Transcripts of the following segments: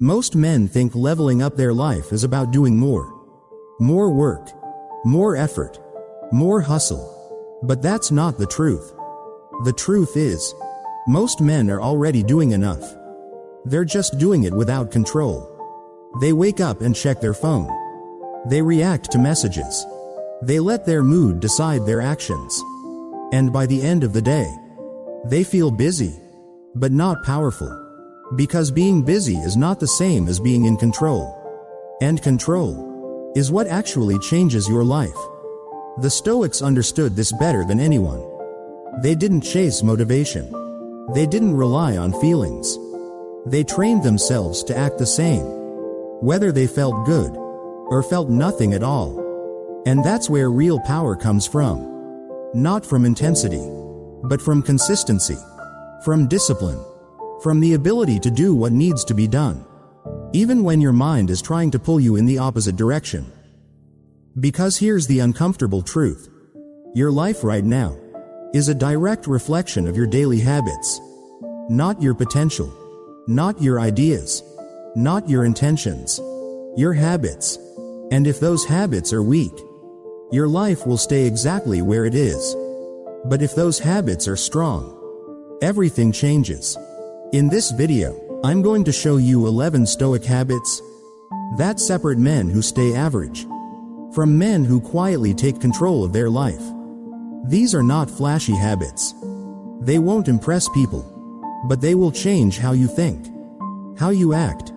Most men think leveling up their life is about doing more. More work, more effort, more hustle. But that's not the truth. The truth is, most men are already doing enough. They're just doing it without control. They wake up and check their phone. They react to messages. They let their mood decide their actions. And by the end of the day, they feel busy, but not powerful. Because being busy is not the same as being in control. And control is what actually changes your life. The Stoics understood this better than anyone. They didn't chase motivation. They didn't rely on feelings. They trained themselves to act the same, whether they felt good or felt nothing at all. And that's where real power comes from. Not from intensity, but from consistency, from discipline, from the ability to do what needs to be done, even when your mind is trying to pull you in the opposite direction. Because here's the uncomfortable truth. Your life right now is a direct reflection of your daily habits. Not your potential, not your ideas, not your intentions, your habits. And if those habits are weak, your life will stay exactly where it is. But if those habits are strong, everything changes. In this video, I'm going to show you 11 Stoic habits that separate men who stay average from men who quietly take control of their life. These are not flashy habits. They won't impress people, but they will change how you think, how you act,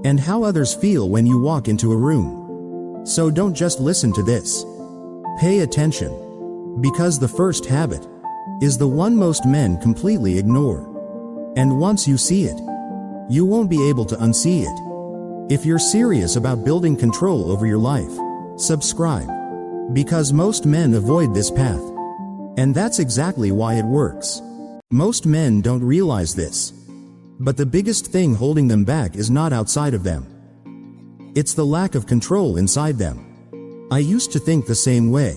and how others feel when you walk into a room. So don't just listen to this. Pay attention, because the first habit is the one most men completely ignore. And once you see it, you won't be able to unsee it. If you're serious about building control over your life, subscribe. Because most men avoid this path. And that's exactly why it works. Most men don't realize this. But the biggest thing holding them back is not outside of them. It's the lack of control inside them. I used to think the same way.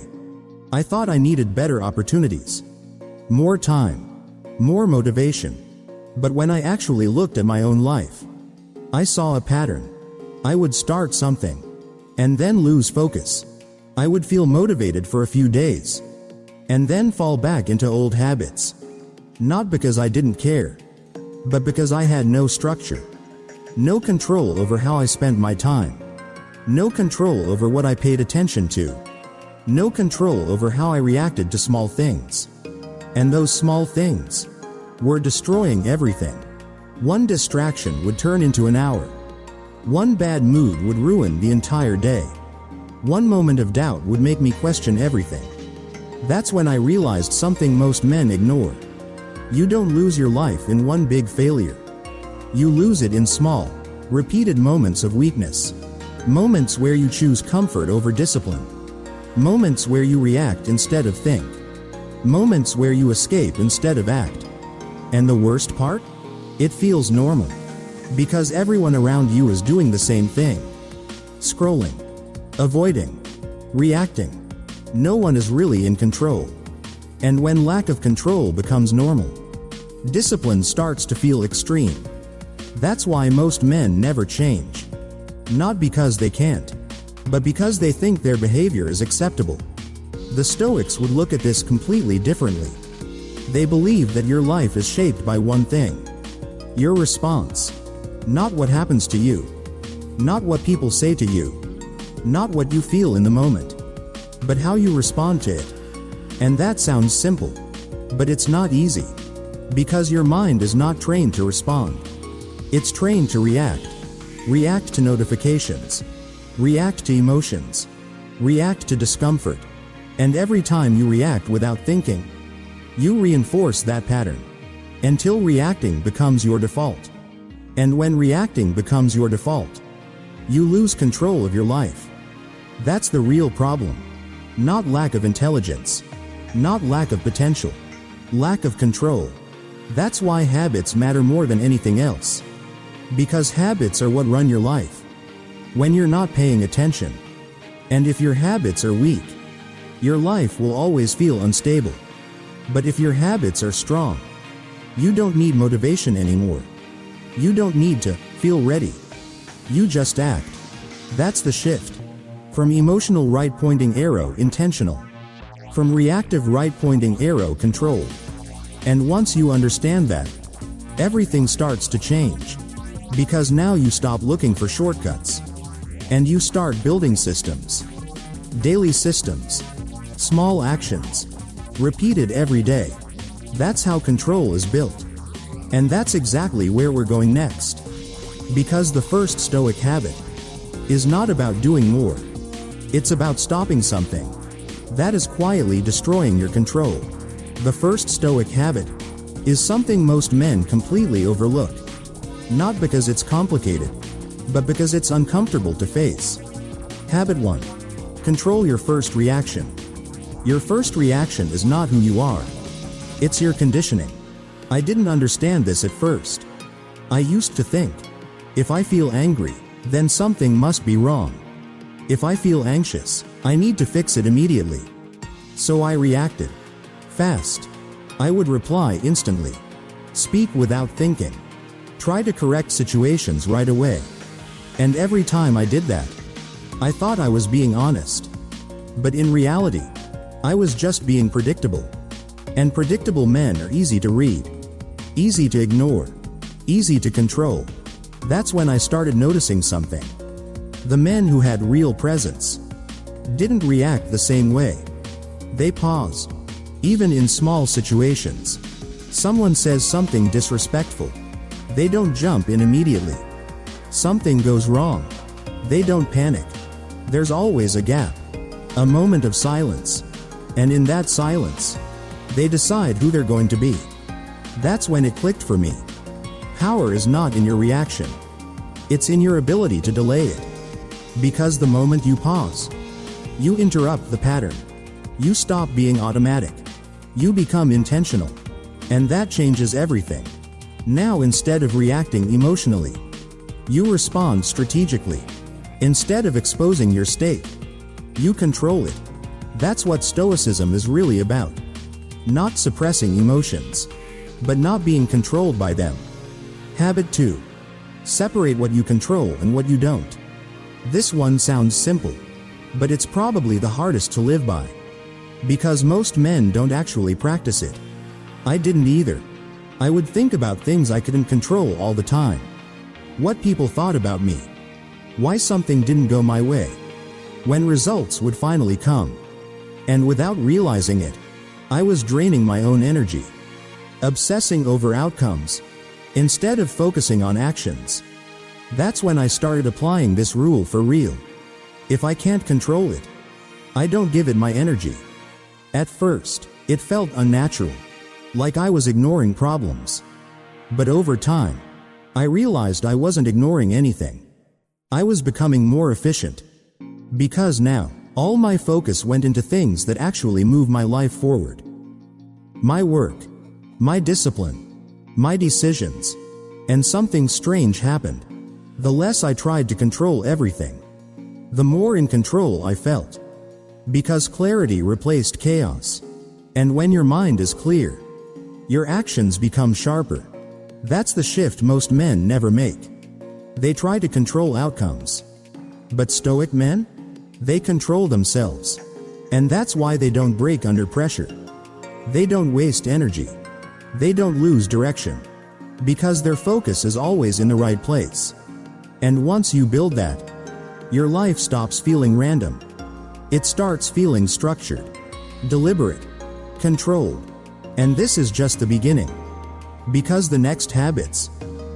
I thought I needed better opportunities, more time, more motivation. But when I actually looked at my own life, I saw a pattern. I would start something, and then lose focus. I would feel motivated for a few days, and then fall back into old habits. Not because I didn't care, but because I had no structure. No control over how I spent my time. No control over what I paid attention to. No control over how I reacted to small things. And those small things were destroying everything. One distraction would turn into an hour. One bad mood would ruin the entire day. One moment of doubt would make me question everything. That's when I realized something most men ignore. You don't lose your life in one big failure. You lose it in small, repeated moments of weakness. Moments where you choose comfort over discipline. Moments where you react instead of think. Moments where you escape instead of act. And the worst part? It feels normal. Because everyone around you is doing the same thing. Scrolling. Avoiding. Reacting. No one is really in control. And when lack of control becomes normal, discipline starts to feel extreme. That's why most men never change. Not because they can't, but because they think their behavior is acceptable. The Stoics would look at this completely differently. They believe that your life is shaped by one thing: your response. Not what happens to you. Not what people say to you. Not what you feel in the moment. But how you respond to it. And that sounds simple. But it's not easy. Because your mind is not trained to respond. It's trained to react. React to notifications. React to emotions. React to discomfort. And every time you react without thinking, you reinforce that pattern, until reacting becomes your default. And when reacting becomes your default, you lose control of your life. That's the real problem. Not lack of intelligence. Not lack of potential. Lack of control. That's why habits matter more than anything else. Because habits are what run your life. When you're not paying attention, and if your habits are weak, your life will always feel unstable. But if your habits are strong, you don't need motivation anymore. You don't need to feel ready. You just act. That's the shift. From emotional right-pointing arrow intentional. From reactive right-pointing arrow controlled. And once you understand that, everything starts to change. Because now you stop looking for shortcuts. And you start building systems. Daily systems. Small actions. Repeated every day. That's how control is built. And that's exactly where we're going next. Because the first Stoic habit is not about doing more. It's about stopping something that is quietly destroying your control. The first Stoic habit is something most men completely overlook. Not because it's complicated, but because it's uncomfortable to face. Habit 1. Control your first reaction. Your first reaction is not who you are. It's your conditioning. I didn't understand this at first. I used to think, if I feel angry, then something must be wrong. If I feel anxious, I need to fix it immediately. So I reacted. Fast. I would reply instantly. Speak without thinking. Try to correct situations right away. And every time I did that, I thought I was being honest. But in reality, I was just being predictable. And predictable men are easy to read. Easy to ignore. Easy to control. That's when I started noticing something. The men who had real presence didn't react the same way. They paused. Even in small situations. Someone says something disrespectful. They don't jump in immediately. Something goes wrong. They don't panic. There's always a gap. A moment of silence. And in that silence, they decide who they're going to be. That's when it clicked for me. Power is not in your reaction. It's in your ability to delay it. Because the moment you pause, you interrupt the pattern. You stop being automatic. You become intentional. And that changes everything. Now instead of reacting emotionally, you respond strategically. Instead of exposing your state, you control it. That's what Stoicism is really about. Not suppressing emotions, but not being controlled by them. Habit 2. Separate what you control and what you don't. This one sounds simple, but it's probably the hardest to live by. Because most men don't actually practice it. I didn't either. I would think about things I couldn't control all the time. What people thought about me. Why something didn't go my way. When results would finally come. And without realizing it, I was draining my own energy. Obsessing over outcomes, instead of focusing on actions. That's when I started applying this rule for real. If I can't control it, I don't give it my energy. At first, it felt unnatural. Like I was ignoring problems. But over time, I realized I wasn't ignoring anything. I was becoming more efficient. Because now, all my focus went into things that actually move my life forward. My work, my discipline, my decisions. And something strange happened. The less I tried to control everything, the more in control I felt. Because clarity replaced chaos. And when your mind is clear, your actions become sharper. That's the shift most men never make. They try to control outcomes. But Stoic men? They control themselves. And that's why they don't break under pressure. They don't waste energy. They don't lose direction. Because their focus is always in the right place. And once you build that, your life stops feeling random. It starts feeling structured, deliberate, controlled. And this is just the beginning. Because the next habits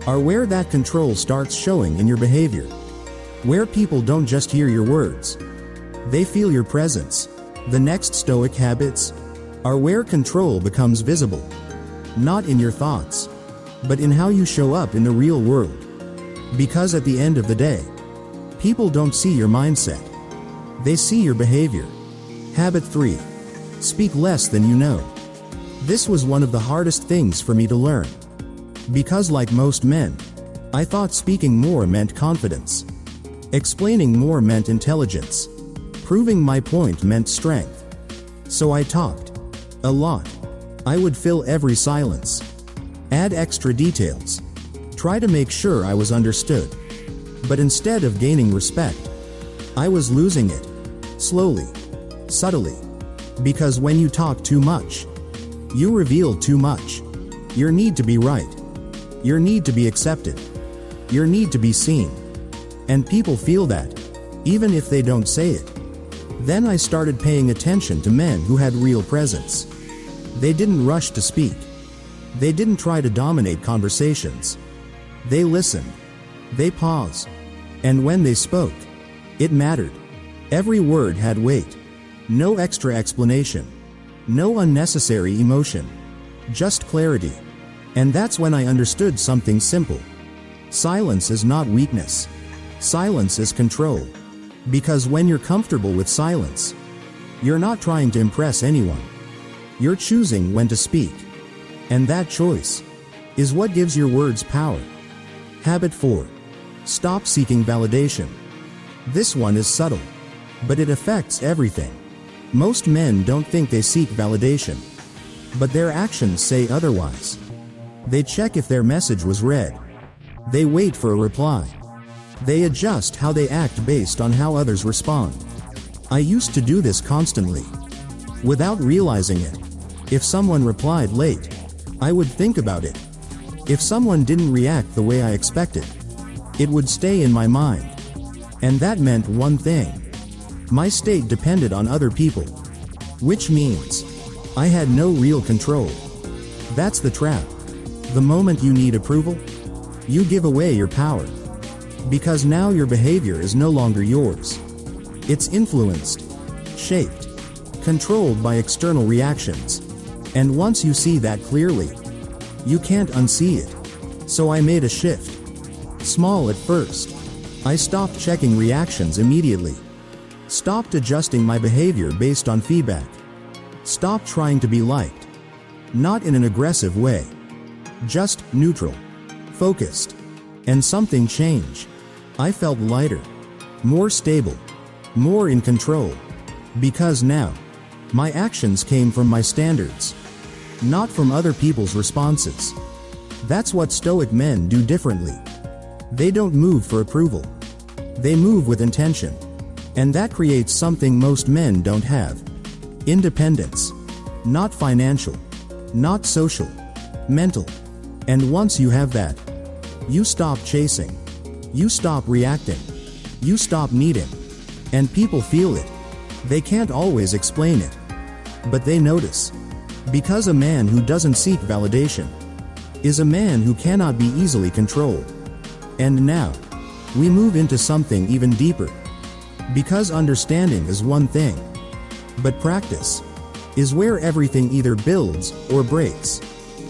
are where that control starts showing in your behavior. Where people don't just hear your words, they feel your presence. The next Stoic habits are where control becomes visible. Not in your thoughts, but in how you show up in the real world. Because at the end of the day, people don't see your mindset. They see your behavior. Habit 3. Speak less than you know. This was one of the hardest things for me to learn. Because like most men, I thought speaking more meant confidence. Explaining more meant intelligence. Proving my point meant strength. So I talked. A lot. I would fill every silence. Add extra details. Try to make sure I was understood. But instead of gaining respect, I was losing it. Slowly. Subtly. Because when you talk too much, you reveal too much. Your need to be right. Your need to be accepted. Your need to be seen. And people feel that, even if they don't say it. Then I started paying attention to men who had real presence. They didn't rush to speak. They didn't try to dominate conversations. They listened. They paused. And when they spoke, it mattered. Every word had weight. No extra explanation. No unnecessary emotion. Just clarity. And that's when I understood something simple. Silence is not weakness. Silence is control. Because when you're comfortable with silence, you're not trying to impress anyone. You're choosing when to speak. And that choice is what gives your words power. Habit 4. Stop seeking validation. This one is subtle, but it affects everything. Most men don't think they seek validation, but their actions say otherwise. They check if their message was read. They wait for a reply. They adjust how they act based on how others respond. I used to do this constantly. Without realizing it, if someone replied late, I would think about it. If someone didn't react the way I expected, it would stay in my mind. And that meant one thing. My state depended on other people. Which means, I had no real control. That's the trap. The moment you need approval, you give away your power. Because now your behavior is no longer yours. It's influenced, shaped, controlled by external reactions. And once you see that clearly, you can't unsee it. So I made a shift. Small at first. I stopped checking reactions immediately. Stopped adjusting my behavior based on feedback. Stopped trying to be liked. Not in an aggressive way. Just neutral. Focused. And something changed. I felt lighter. More stable. More in control. Because now, my actions came from my standards. Not from other people's responses. That's what Stoic men do differently. They don't move for approval. They move with intention. And that creates something most men don't have. Independence. Not financial. Not social. Mental. And once you have that, you stop chasing. You stop reacting. You stop needing. And people feel it. They can't always explain it. But they notice. Because a man who doesn't seek validation is a man who cannot be easily controlled. And now, we move into something even deeper. Because understanding is one thing, but practice is where everything either builds or breaks.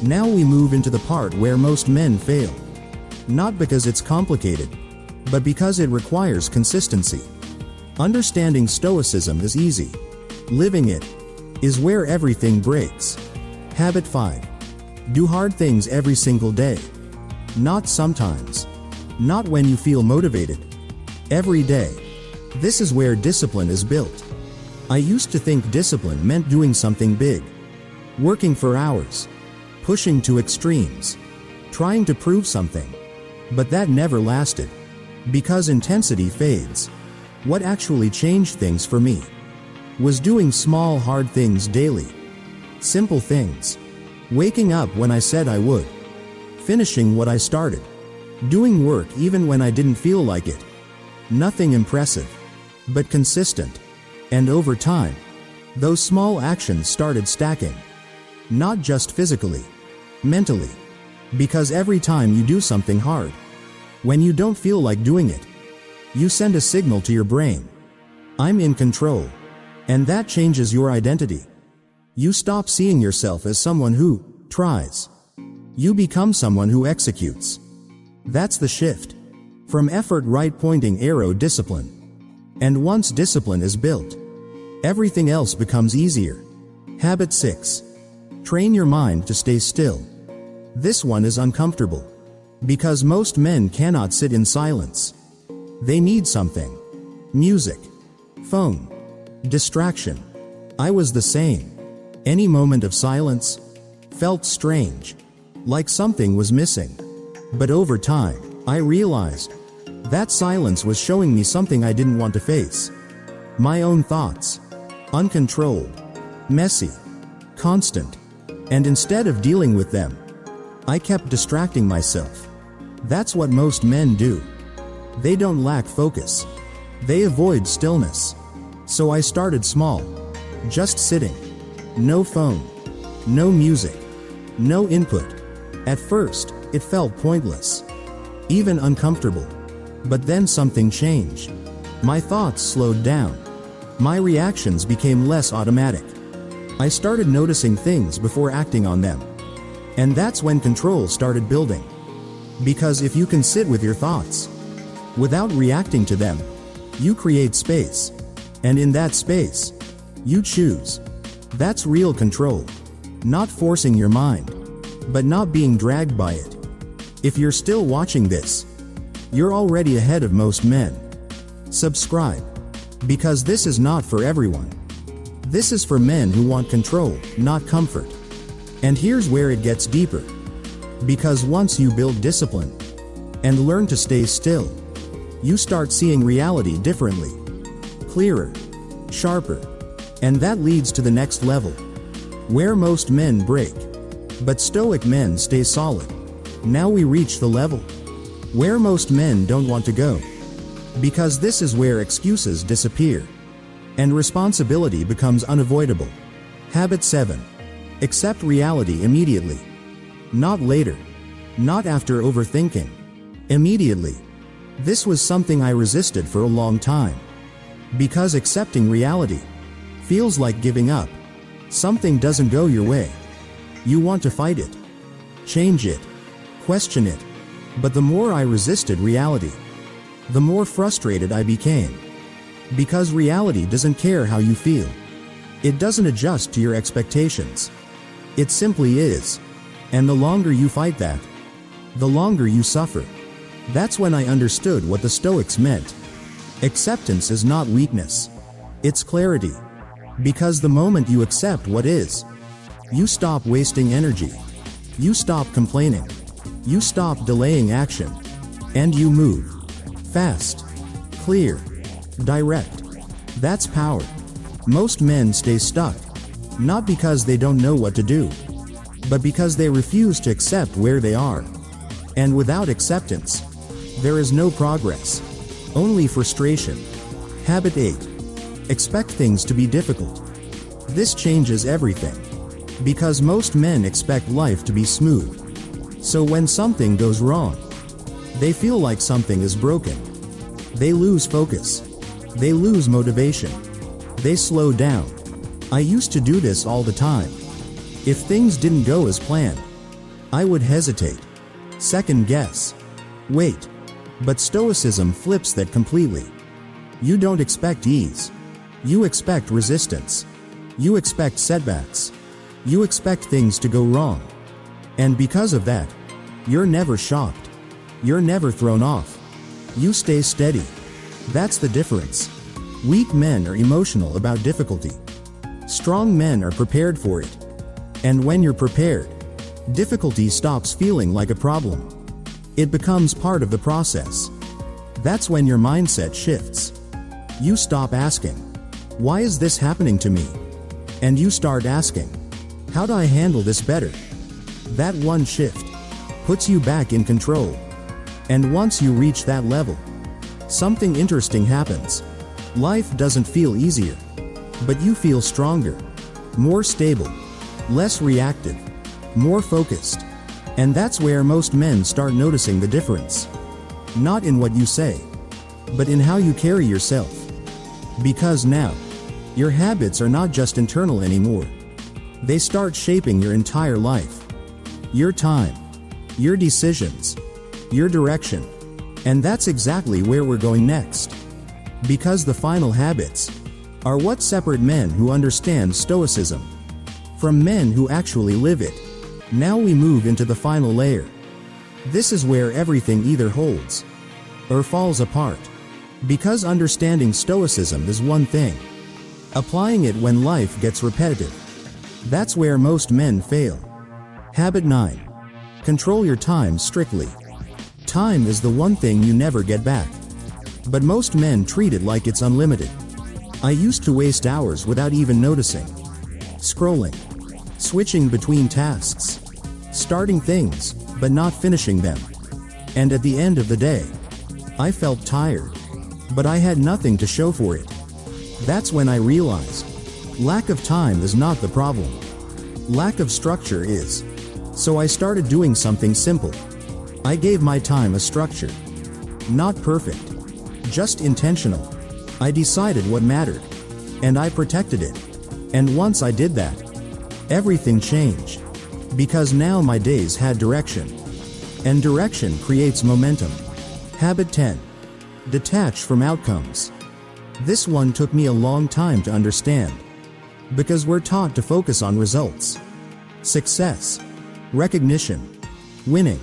Now we move into the part where most men fail. Not because it's complicated, but because it requires consistency. Understanding Stoicism is easy. Living it is where everything breaks. Habit 5. Do hard things every single day. Not sometimes. Not when you feel motivated. Every day. This is where discipline is built. I used to think discipline meant doing something big. Working for hours. Pushing to extremes. Trying to prove something. But that never lasted. Because intensity fades. What actually changed things for me was doing small hard things daily. Simple things. Waking up when I said I would. Finishing what I started. Doing work even when I didn't feel like it. Nothing impressive, but consistent. And over time, those small actions started stacking. Not just physically, mentally. Because every time you do something hard, when you don't feel like doing it, you send a signal to your brain. I'm in control. And that changes your identity. You stop seeing yourself as someone who tries. You become someone who executes. That's the shift. From effort right pointing arrow discipline. And once discipline is built, everything else becomes easier. Habit 6. Train your mind to stay still. This one is uncomfortable. Because most men cannot sit in silence. They need something. Music. Phone. Distraction. I was the same. Any moment of silence felt strange. Like something was missing. But over time, I realized That silence was showing me something I didn't want to face. My own thoughts. Uncontrolled. Messy. Constant. And instead of dealing with them, I kept distracting myself. That's what most men do. They don't lack focus. They avoid stillness. So I started small. Just sitting. No phone. No music. No input. At first, it felt pointless. Even uncomfortable. But then something changed. My thoughts slowed down. My reactions became less automatic. I started noticing things before acting on them. And that's when control started building. Because if you can sit with your thoughts, without reacting to them, you create space. And in that space, you choose. That's real control. Not forcing your mind, but not being dragged by it. If you're still watching this, you're already ahead of most men. Subscribe. Because this is not for everyone. This is for men who want control, not comfort. And here's where it gets deeper. Because once you build discipline and learn to stay still, you start seeing reality differently. Clearer. Sharper. And that leads to the next level. Where most men break. But Stoic men stay solid. Now we reach the level where most men don't want to go. Because this is where excuses disappear. And responsibility becomes unavoidable. Habit 7. Accept reality immediately. Not later. Not after overthinking. Immediately. This was something I resisted for a long time. Because accepting reality feels like giving up. Something doesn't go your way. You want to fight it. Change it. Question it. But the more I resisted reality, the more frustrated I became. Because reality doesn't care how you feel. It doesn't adjust to your expectations. It simply is. And the longer you fight that, the longer you suffer. That's when I understood what the Stoics meant. Acceptance is not weakness. It's clarity. Because the moment you accept what is, you stop wasting energy. You stop complaining. You stop delaying action. And you move. Fast. Clear. Direct. That's power. Most men stay stuck. Not because they don't know what to do, but because they refuse to accept where they are. And without acceptance, there is no progress. Only frustration. Habit 8. Expect things to be difficult. This changes everything. Because most men expect life to be smooth. So when something goes wrong, they feel like something is broken. They lose focus. They lose motivation. They slow down. I used to do this all the time. If things didn't go as planned, I would hesitate. Second guess. Wait. But Stoicism flips that completely. You don't expect ease. You expect resistance. You expect setbacks. You expect things to go wrong. And because of that, you're never shocked. You're never thrown off. You stay steady. That's the difference. Weak men are emotional about difficulty. Strong men are prepared for it. And when you're prepared, difficulty stops feeling like a problem. It becomes part of the process. That's when your mindset shifts. You stop asking, "Why is this happening to me?" And you start asking, "How do I handle this better?" That one shift puts you back in control. And once you reach that level, something interesting happens. Life doesn't feel easier, but you feel stronger, more stable, less reactive, more focused. And that's where most men start noticing the difference. Not in what you say, but in how you carry yourself. Because now, your habits are not just internal anymore. They start shaping your entire life. Your time, your decisions, your direction. And that's exactly where we're going next. Because the final habits are what separate men who understand Stoicism from men who actually live it. Now we move into the final layer. This is where everything either holds or falls apart. Because understanding Stoicism is one thing. Applying it when life gets repetitive, that's where most men fail. Habit 9. Control your time strictly. Time is the one thing you never get back. But most men treat it like it's unlimited. I used to waste hours without even noticing. Scrolling. Switching between tasks. Starting things, but not finishing them. And at the end of the day, I felt tired. But I had nothing to show for it. That's when I realized, lack of time is not the problem. Lack of structure is. So I started doing something simple. I gave my time a structure. Not perfect. Just intentional. I decided what mattered. And I protected it. And once I did that, everything changed. Because now my days had direction. And direction creates momentum. Habit 10. Detach from outcomes. This one took me a long time to understand. Because we're taught to focus on results. Success. Recognition. Winning.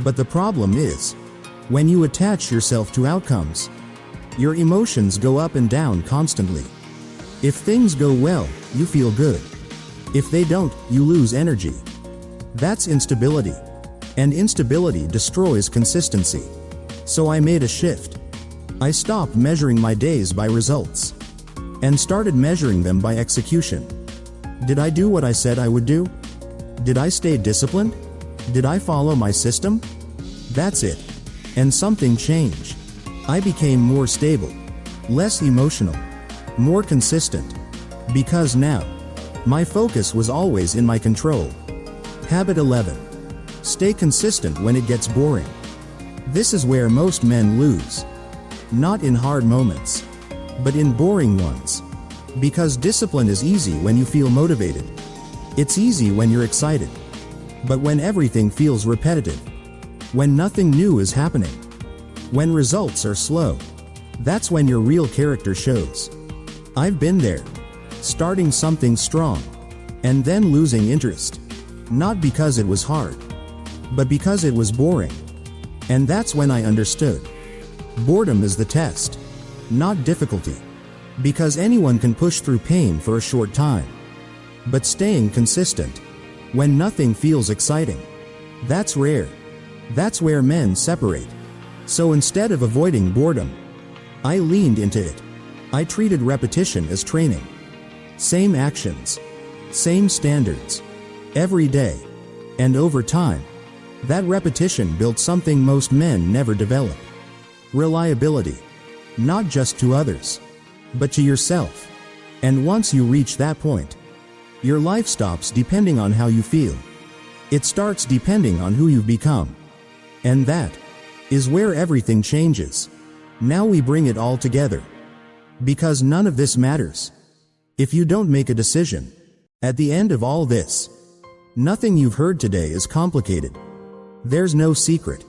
But the problem is, when you attach yourself to outcomes, your emotions go up and down constantly. If things go well, you feel good. If they don't, you lose energy. That's instability. And instability destroys consistency. So I made a shift. I stopped measuring my days by results. And started measuring them by execution. Did I do what I said I would do? Did I stay disciplined? Did I follow my system? That's it. And something changed. I became more stable, less emotional, more consistent. Because now, my focus was always in my control. Habit 11. Stay consistent when it gets boring. This is where most men lose. Not in hard moments, but in boring ones. Because discipline is easy when you feel motivated. It's easy when you're excited. But when everything feels repetitive, when nothing new is happening, when results are slow, that's when your real character shows. I've been there, starting something strong, and then losing interest. Not because it was hard, but because it was boring. And that's when I understood. Boredom is the test, not difficulty. Because anyone can push through pain for a short time. But staying consistent, when nothing feels exciting, that's rare. That's where men separate. So instead of avoiding boredom, I leaned into it. I treated repetition as training. Same actions, same standards, every day. And over time, that repetition built something most men never develop. Reliability. Not just to others, but to yourself. And once you reach that point, your life stops depending on how you feel. It starts depending on who you've become. And that is where everything changes. Now we bring it all together. Because none of this matters if you don't make a decision. At the end of all this, nothing you've heard today is complicated. There's no secret,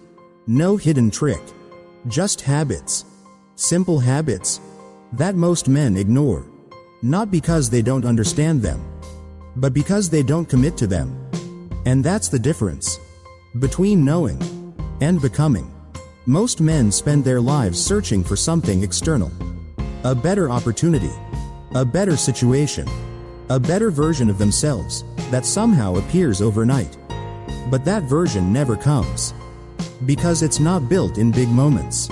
no hidden trick, just habits. Simple habits that most men ignore. Not because they don't understand them, but because they don't commit to them. And that's the difference between knowing and becoming. Most men spend their lives searching for something external. A better opportunity, a better situation, a better version of themselves that somehow appears overnight. But that version never comes. Because it's not built in big moments.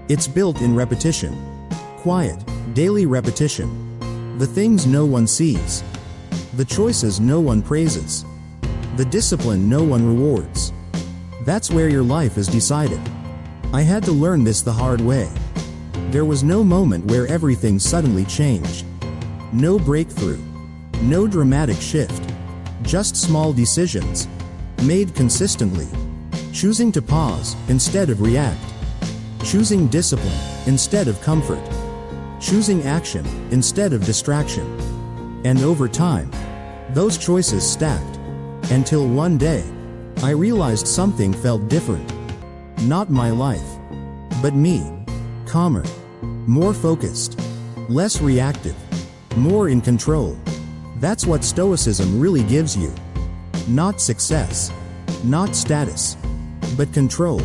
It's built in repetition. Quiet, daily repetition. The things no one sees. The choices no one praises. The discipline no one rewards. That's where your life is decided. I had to learn this the hard way. There was no moment where everything suddenly changed. No breakthrough. No dramatic shift. Just small decisions, made consistently. Choosing to pause instead of react. Choosing discipline instead of comfort. Choosing action instead of distraction. And over time, those choices stacked. Until one day, I realized something felt different. Not my life, but me. Calmer, more focused, less reactive, more in control. That's what Stoicism really gives you. Not success, not status, but control.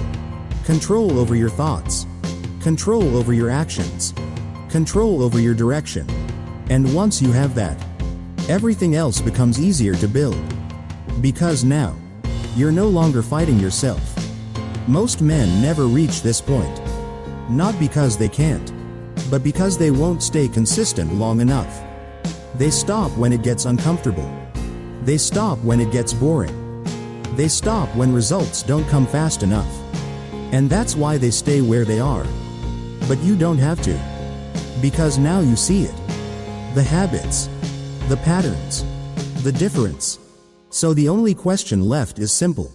Control over your thoughts. Control over your actions. Control over your direction. And once you have that, everything else becomes easier to build. Because now, you're no longer fighting yourself. Most men never reach this point. Not because they can't, but because they won't stay consistent long enough. They stop when it gets uncomfortable. They stop when it gets boring. They stop when results don't come fast enough. And that's why they stay where they are. But you don't have to. Because now you see it. The habits. The patterns. The difference. So the only question left is simple.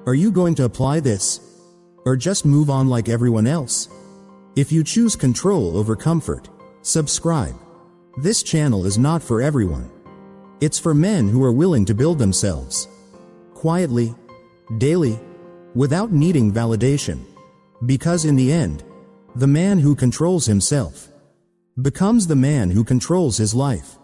Are you going to apply this? Or just move on like everyone else? If you choose control over comfort, subscribe. This channel is not for everyone. It's for men who are willing to build themselves. Quietly, daily, without needing validation. Because in the end, the man who controls himself becomes the man who controls his life.